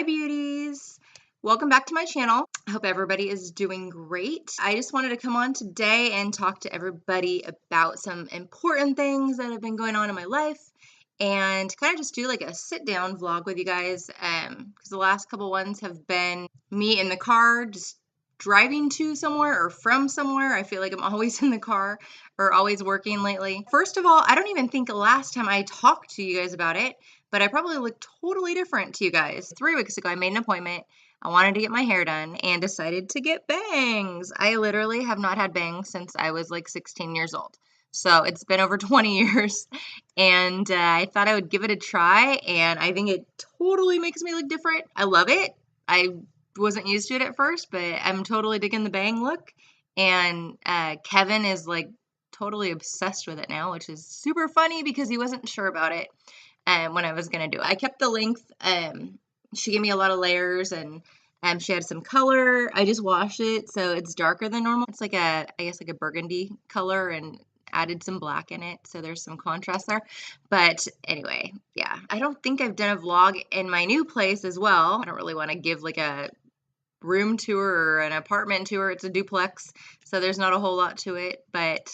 Hi beauties! Welcome back to my channel. I hope everybody is doing great. I just wanted to come on today and talk to everybody about some important things that have been going on in my life and kind of just do like a sit down vlog with you guys because the last couple ones have been me in the car just driving to somewhere or from somewhere. I feel like I'm always in the car or always working lately. First of all, I don't even think the last time I talked to you guys about it, but I probably look totally different to you guys. 3 weeks ago, I made an appointment. I wanted to get my hair done and decided to get bangs. I literally have not had bangs since I was like 16 years old. So it's been over 20 years and I thought I would give it a try and I think it totally makes me look different. I love it. I wasn't used to it at first, but I'm totally digging the bang look. And Kevin is like totally obsessed with it now, which is super funny because he wasn't sure about it when I was going to do it. I kept the length. She gave me a lot of layers and she had some color. I just washed it so it's darker than normal. It's like I guess like a burgundy color and added some black in it. So there's some contrast there. But anyway, yeah. I don't think I've done a vlog in my new place as well. I don't really want to give like a room tour or an apartment tour. It's a duplex. So there's not a whole lot to it, but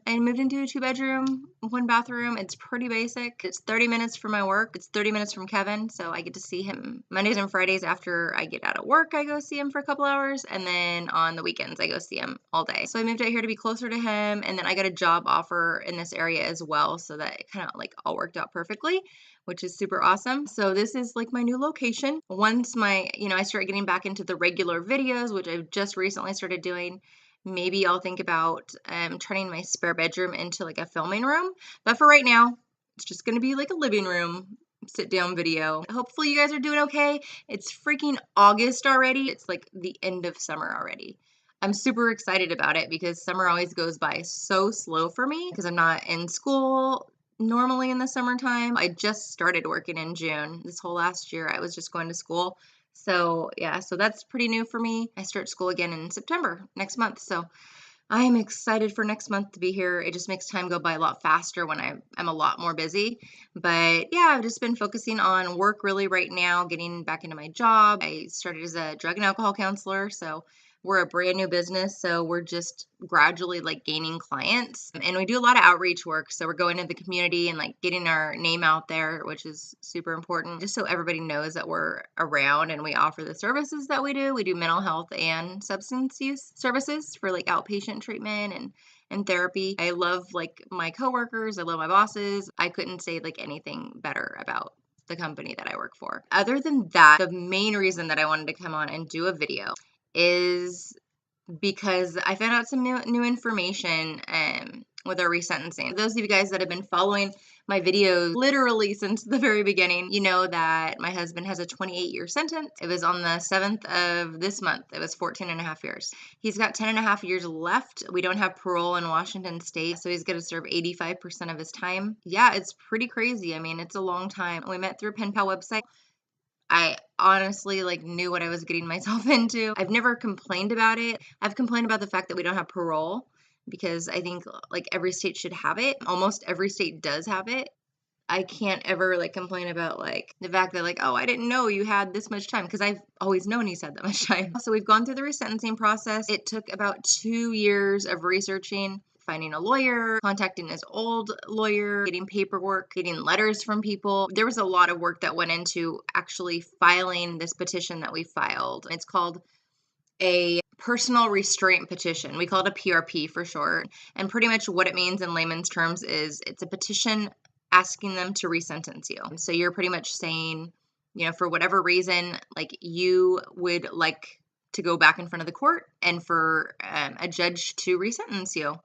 I moved into a 2-bedroom, 1-bathroom. It's pretty basic. It's 30 minutes from my work. It's 30 minutes from Kevin, so I get to see him Mondays and Fridays after I get out of work. I go see him for a couple hours, and then on the weekends, I go see him all day. So I moved out here to be closer to him, and then I got a job offer in this area as well, so that it kind of like all worked out perfectly, which is super awesome. So this is like my new location. Once I start getting back into the regular videos, which I've just recently started doing, maybe I'll think about turning my spare bedroom into like a filming room. But for right now, it's just going to be like a living room sit down video. Hopefully you guys are doing okay. It's freaking August already. It's like the end of summer already. I'm super excited about it because summer always goes by so slow for me because I'm not in school normally in the summertime. I just started working in June. This whole last year I was just going to school. So yeah, so that's pretty new for me. I start school again in September next month. So I am excited for next month to be here. It just makes time go by a lot faster when I'm a lot more busy. But yeah, I've just been focusing on work really right now, getting back into my job. I started as a drug and alcohol counselor. So we're a brand new business, so we're just gradually like gaining clients. And we do a lot of outreach work. So we're going into the community and like getting our name out there, which is super important, just so everybody knows that we're around and we offer the services that we do. We do mental health and substance use services for like outpatient treatment and therapy. I love like my coworkers. I love my bosses. I couldn't say like anything better about the company that I work for. Other than that, the main reason that I wanted to come on and do a video is because I found out some new information with our resentencing. Those of you guys that have been following my videos literally since the very beginning, you know that my husband has a 28-year sentence. It was on the 7th of this month. It was 14 and a half years. He's got 10 and a half years left. We don't have parole in Washington state, so he's going to serve 85% of his time. Yeah, it's pretty crazy. I mean, it's a long time. We met through a pen pal website. I honestly like knew what I was getting myself into. I've never complained about it. I've complained about the fact that we don't have parole because I think like every state should have it. Almost every state does have it. I can't ever like complain about like the fact that like, oh, I didn't know you had this much time because I've always known he's had that much time. So we've gone through the resentencing process. It took about 2 years of researching, finding a lawyer, contacting his old lawyer, getting paperwork, getting letters from people. There was a lot of work that went into actually filing this petition that we filed. It's called a personal restraint petition. We call it a PRP for short. And pretty much what it means in layman's terms is it's a petition asking them to resentence you. So you're pretty much saying, for whatever reason, like you would like to go back in front of the court and for a judge to resentence you.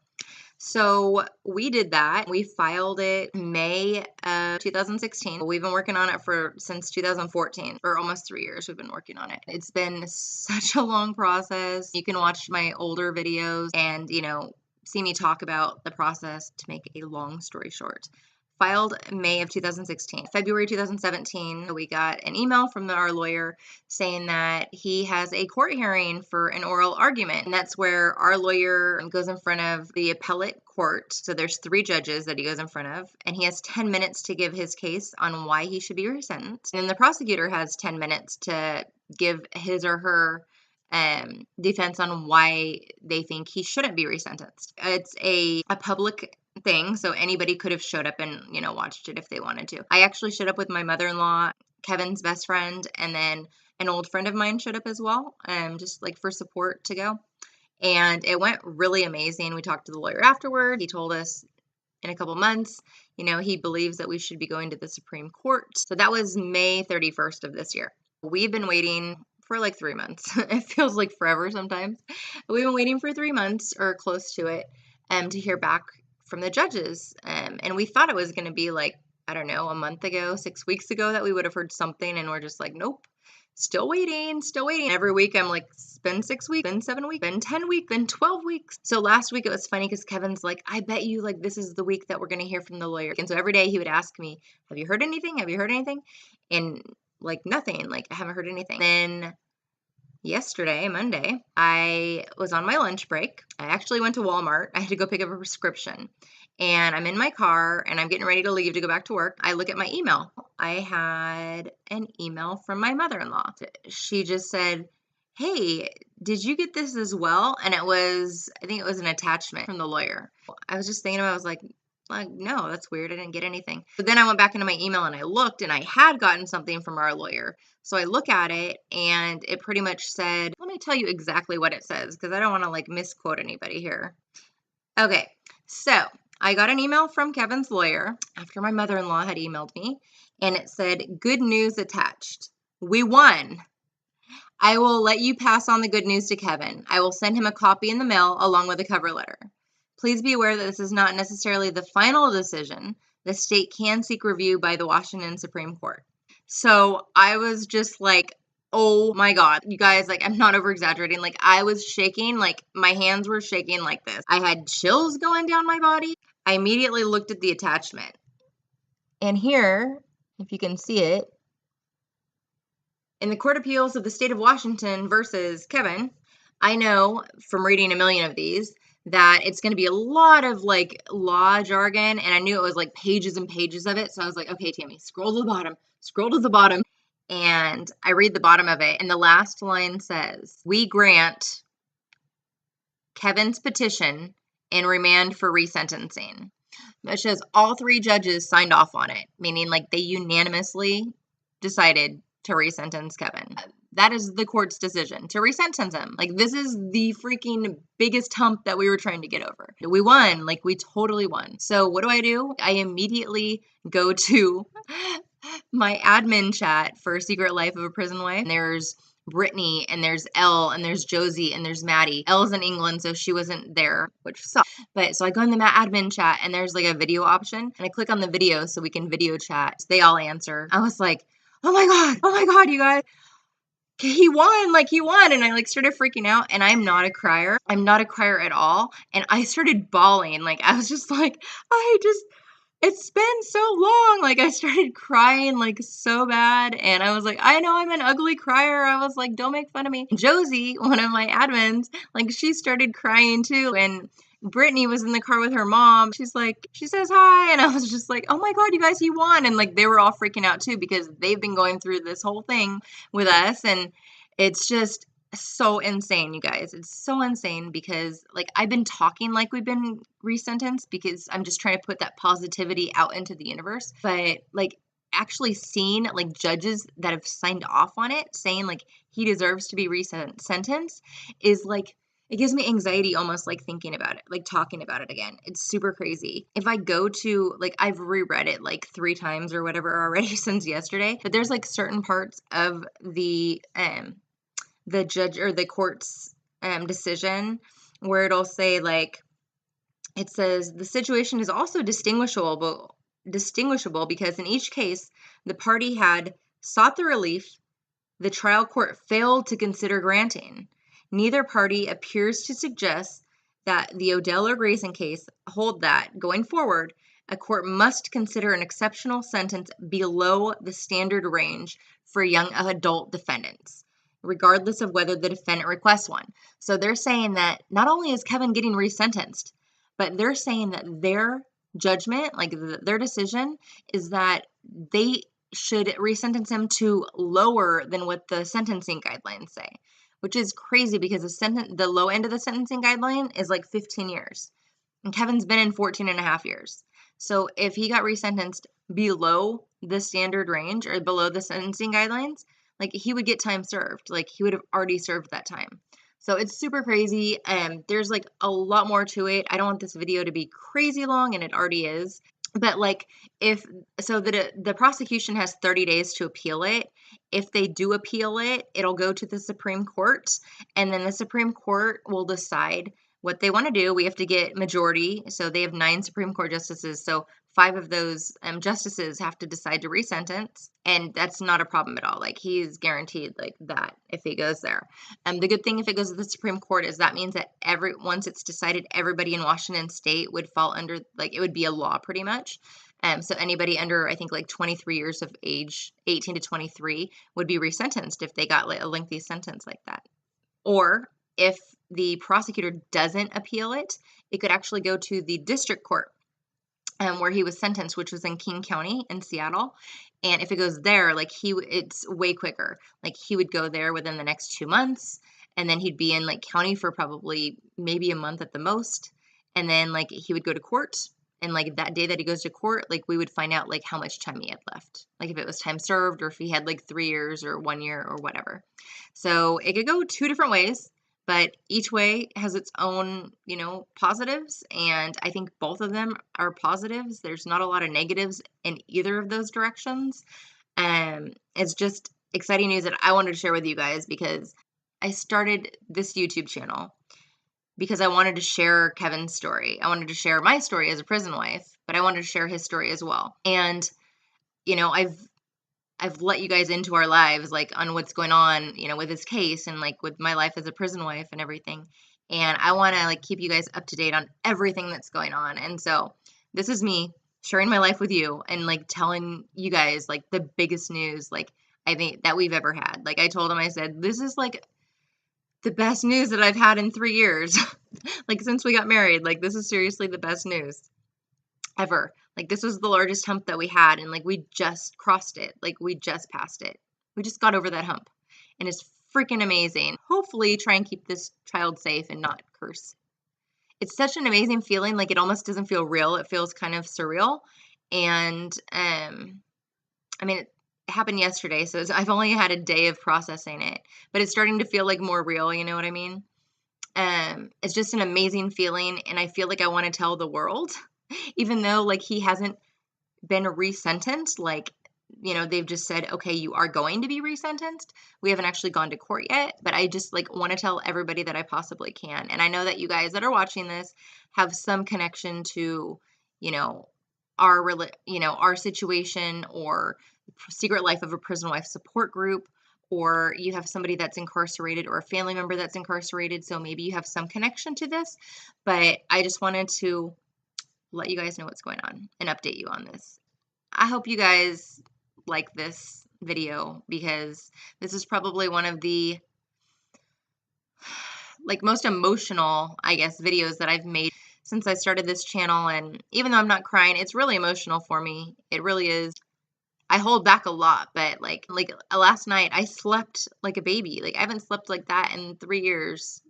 So we did that. We filed it May of 2016. We've been working on it since 2014. For almost 3 years, we've been working on it. It's been such a long process. You can watch my older videos and, see me talk about the process. To make a long story short, filed May of 2016. February 2017, we got an email from our lawyer saying that he has a court hearing for an oral argument. And that's where our lawyer goes in front of the appellate court. So there's 3 judges that he goes in front of, and he has 10 minutes to give his case on why he should be resentenced. And then the prosecutor has 10 minutes to give his or her defense on why they think he shouldn't be resentenced. It's a public thing, so anybody could have showed up and, watched it if they wanted to. I actually showed up with my mother-in-law, Kevin's best friend, and then an old friend of mine showed up as well, just like for support to go. And it went really amazing. We talked to the lawyer afterward. He told us in a couple months, he believes that we should be going to the Supreme Court. So that was May 31st of this year. We've been waiting for like 3 months. It feels like forever sometimes. We've been waiting for 3 months or close to it to hear back from the judges. And we thought it was going to be like, I don't know, a month ago, 6 weeks ago that we would have heard something, and we're just like, nope. Still waiting. Every week I'm like, it's been 6 weeks, been 7 weeks, been 10 weeks, been 12 weeks. So last week it was funny because Kevin's like, I bet you like this is the week that we're going to hear from the lawyer. And so every day he would ask me, have you heard anything? Have you heard anything? And like nothing, like I haven't heard anything. Then yesterday, Monday, I was on my lunch break. I actually went to Walmart. I had to go pick up a prescription. And I'm in my car and I'm getting ready to leave to go back to work. I look at my email. I had an email from my mother-in-law. She just said, hey, did you get this as well? And I think it was an attachment from the lawyer. I was just thinking about it. I was like, no, that's weird. I didn't get anything. But then I went back into my email and I looked and I had gotten something from our lawyer. So I look at it and it pretty much said, let me tell you exactly what it says because I don't want to like misquote anybody here. Okay, so I got an email from Kevin's lawyer after my mother-in-law had emailed me, and it said, good news attached. We won. I will let you pass on the good news to Kevin. I will send him a copy in the mail along with a cover letter. Please be aware that this is not necessarily the final decision. The state can seek review by the Washington Supreme Court. So I was just like, oh my God, you guys, like, I'm not over exaggerating. Like, I was shaking, like, my hands were shaking like this. I had chills going down my body. I immediately looked at the attachment. And here, if you can see it, in the Court of Appeals of the State of Washington versus Kevin, I know from reading a million of these that it's going to be a lot of like law jargon. And I knew it was like pages and pages of it. So I was like, okay, Tammy, scroll to the bottom. And I read the bottom of it. And the last line says, we grant Kevin's petition and remand for resentencing. That shows all 3 judges signed off on it, meaning like they unanimously decided to resentence Kevin. That is the court's decision to resentence him. Like, this is the freaking biggest hump that we were trying to get over. We won. Like, we totally won. So what do? I immediately go to my admin chat for Secret Life of a Prison Wife. And there's Brittany, and there's Elle, and there's Josie, and there's Maddie. Elle's in England, so she wasn't there, which sucks. But so I go in the admin chat, and there's like a video option, and I click on the video so we can video chat. So they all answer. I was like, oh my God, you guys. He won. And I like started freaking out, and I'm not a crier. I'm not a crier at all. And I started bawling. Like, I was just like, it's been so long. Like, I started crying like so bad. And I was like, I know I'm an ugly crier. I was like, don't make fun of me. Josie, one of my admins, like she started crying too. And Brittany was in the car with her mom. She says hi. And I was just like, oh my God, you guys, you won. And like, they were all freaking out too, because they've been going through this whole thing with us. And it's just so insane, you guys. It's so insane because like I've been talking like we've been resentenced because I'm just trying to put that positivity out into the universe. But like actually seeing like judges that have signed off on it saying like he deserves to be resentenced is like, it gives me anxiety almost like thinking about it, like talking about it again. It's super crazy. If I go to, like, I've reread it like 3 times or whatever already since yesterday, but there's like certain parts of the judge or the court's decision where it'll say like, it says the situation is also distinguishable because in each case, the party had sought the relief the trial court failed to consider granting. Neither party appears to suggest that the Odell or Grayson case hold that, going forward, a court must consider an exceptional sentence below the standard range for young adult defendants, regardless of whether the defendant requests one. So they're saying that not only is Kevin getting resentenced, but they're saying that their judgment, like their decision, is that they should resentence him to lower than what the sentencing guidelines say, which is crazy because the low end of the sentencing guideline is like 15 years. And Kevin's been in 14 and a half years. So if he got resentenced below the standard range or below the sentencing guidelines, like he would get time served. Like he would have already served that time. So it's super crazy. There's like a lot more to it. I don't want this video to be crazy long, and it already is. But like the prosecution has 30 days to appeal it. If they do appeal it, it'll go to the Supreme Court, and then the Supreme Court will decide what they want to do. We have to get majority. So they have 9 Supreme Court justices. So 5 of those justices have to decide to resentence. And that's not a problem at all. Like he's guaranteed like that if he goes there. The good thing if it goes to the Supreme Court is that means that once it's decided, everybody in Washington state would fall under, like it would be a law pretty much. So anybody under, I think, like 23 years of age, 18 to 23, would be resentenced if they got like a lengthy sentence like that. Or if the prosecutor doesn't appeal it, it could actually go to the district court where he was sentenced, which was in King County in Seattle. And if it goes there, like it's way quicker. Like he would go there within the next 2 months, and then he'd be in like county for probably maybe a month at the most. And then like he would go to court, and like that day that he goes to court, like we would find out like how much time he had left, like if it was time served or if he had like 3 years or 1 year or whatever. So it could go 2 different ways. But each way has its own, positives. And I think both of them are positives. There's not a lot of negatives in either of those directions. It's just exciting news that I wanted to share with you guys because I started this YouTube channel because I wanted to share Kevin's story. I wanted to share my story as a prison wife, but I wanted to share his story as well. And, I've let you guys into our lives, like on what's going on, with this case and like with my life as a prison wife and everything. And I want to like keep you guys up to date on everything that's going on. And so this is me sharing my life with you and like telling you guys like the biggest news, like I think that we've ever had. Like I told him, I said, this is like the best news that I've had in 3 years. Like since we got married, like this is seriously the best news ever. Like this was the largest hump that we had, and like we just crossed it. Like we just passed it. We just got over that hump, and it's freaking amazing. Hopefully try and keep this child safe and not curse. It's such an amazing feeling. Like it almost doesn't feel real. It feels kind of surreal. And I mean, it happened yesterday, so I've only had a day of processing it, but it's starting to feel like more real. You know what I mean? It's just an amazing feeling, and I feel like I want to tell the world. Even though like he hasn't been resentenced, like, they've just said, okay, you are going to be resentenced. We haven't actually gone to court yet, but I just like want to tell everybody that I possibly can. And I know that you guys that are watching this have some connection to, our situation or Secret Life of a Prison Wife support group, or you have somebody that's incarcerated or a family member that's incarcerated. So maybe you have some connection to this, but I just wanted to let you guys know what's going on and update you on this. I hope you guys like this video because this is probably one of the like most emotional, I guess, videos that I've made since I started this channel. And even though I'm not crying, it's really emotional for me. It really is. I hold back a lot, but like last night I slept like a baby. Like I haven't slept like that in 3 years.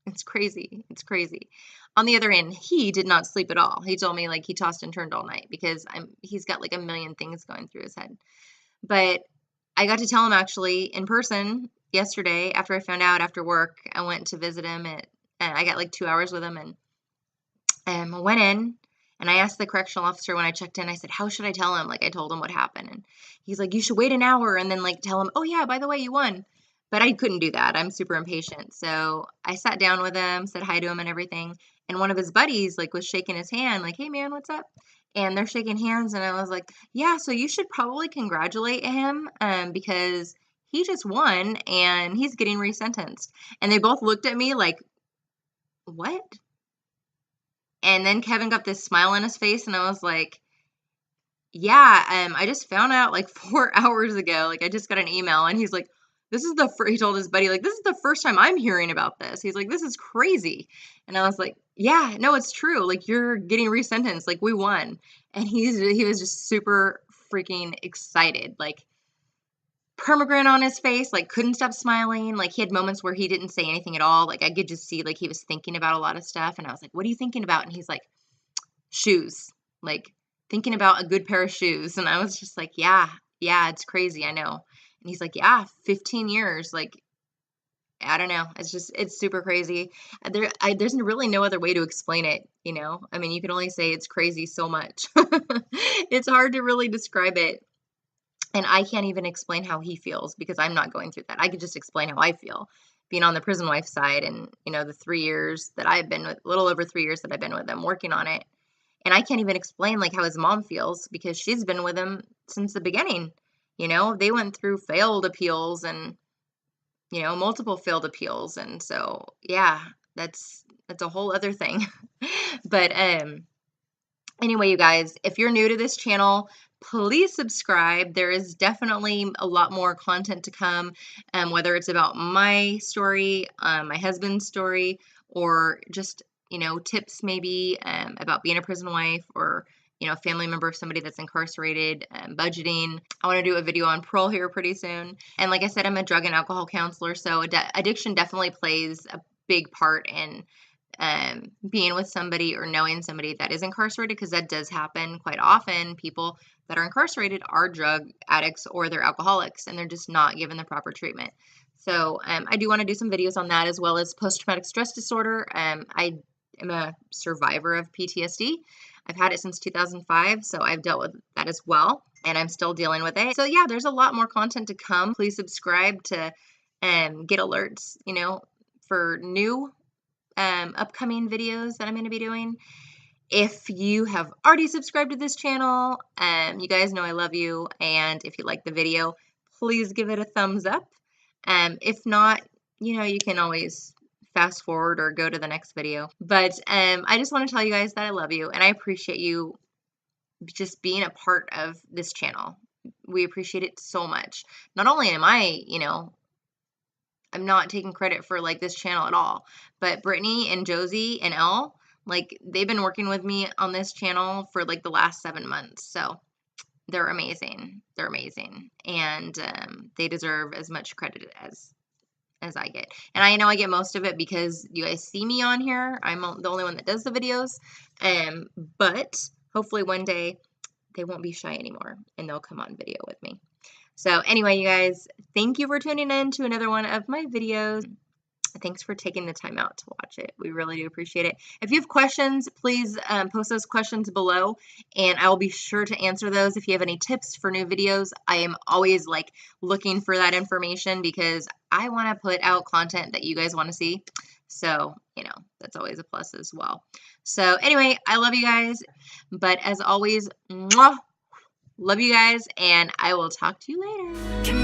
It's crazy. It's crazy. On the other hand, he did not sleep at all. He told me like he tossed and turned all night because he's got like a million things going through his head. But I got to tell him actually in person yesterday after I found out after work. I went to visit him and I got like 2 hours with him and I went in and I asked the correctional officer when I checked in, I said, how should I tell him? Like I told him what happened. And he's like, you should wait an hour and then like tell him, oh yeah, by the way, you won. But I couldn't do that. I'm super impatient. So I sat down with him, said hi to him and everything. And one of his buddies like was shaking his hand like, hey man, what's up? And they're shaking hands. And I was like, yeah, so you should probably congratulate him because he just won and he's getting resentenced. And they both looked at me like, what? And then Kevin got this smile on his face, and I was like, yeah, I just found out like 4 hours ago. Like, I just got an email, and he's like, he told his buddy, like, this is the first time I'm hearing about this. He's like, this is crazy. And I was like, yeah, no, it's true. Like, you're getting resentenced. Like, we won. And he was just super freaking excited. Like, permagrin on his face, like, couldn't stop smiling. Like, he had moments where he didn't say anything at all. Like, I could just see, like, he was thinking about a lot of stuff. And I was like, what are you thinking about? And he's like, shoes. Like, thinking about a good pair of shoes. And I was just like, yeah, it's crazy. I know. And he's like, yeah, 15 years. Like, I don't know. It's super crazy. There's really no other way to explain it, you know? I mean, you can only say it's crazy so much. It's hard to really describe it. And I can't even explain how he feels because I'm not going through that. I could just explain how I feel being on the prison wife side and, you know, the 3 years that I've been with, a little over 3 years that I've been with him working on it. And I can't even explain like how his mom feels because she's been with him since the beginning. You know, they went through failed appeals and, you know, multiple failed appeals. And so, yeah, that's a whole other thing. But anyway, you guys, if you're new to this channel, please subscribe. There is definitely a lot more content to come, whether it's about my story, my husband's story, or just, you know, tips maybe about being a prison wife or, you know, a family member of somebody that's incarcerated, budgeting. I want to do a video on parole here pretty soon. And like I said, I'm a drug and alcohol counselor, so addiction definitely plays a big part in being with somebody or knowing somebody that is incarcerated, because that does happen quite often. People that are incarcerated are drug addicts or they're alcoholics and they're just not given the proper treatment. So I do want to do some videos on that, as well as post-traumatic stress disorder. I am a survivor of PTSD. I've had it since 2005, so I've dealt with that as well, and I'm still dealing with it. So yeah, there's a lot more content to come. Please subscribe to get alerts, you know, for new upcoming videos that I'm going to be doing. If you have already subscribed to this channel, you guys know I love you. And if you like the video, please give it a thumbs up. If not, you know, you can always fast forward or go to the next video. But I just want to tell you guys that I love you and I appreciate you just being a part of this channel. We appreciate it so much. Not only am I, you know, I'm not taking credit for like this channel at all, but Brittany and Josie and Elle, like, they've been working with me on this channel for like the last 7 months. So they're amazing. They're amazing. And they deserve as much credit as I get. And I know I get most of it because you guys see me on here. I'm the only one that does the videos. But hopefully one day they won't be shy anymore and they'll come on video with me. So anyway, you guys, thank you for tuning in to another one of my videos. Thanks for taking the time out to watch it. We really do appreciate it. If you have questions, please post those questions below, and I will be sure to answer those. If you have any tips for new videos, I am always like looking for that information because I want to put out content that you guys want to see. So, you know, that's always a plus as well. So anyway, I love you guys. But as always, mwah, love you guys, and I will talk to you later.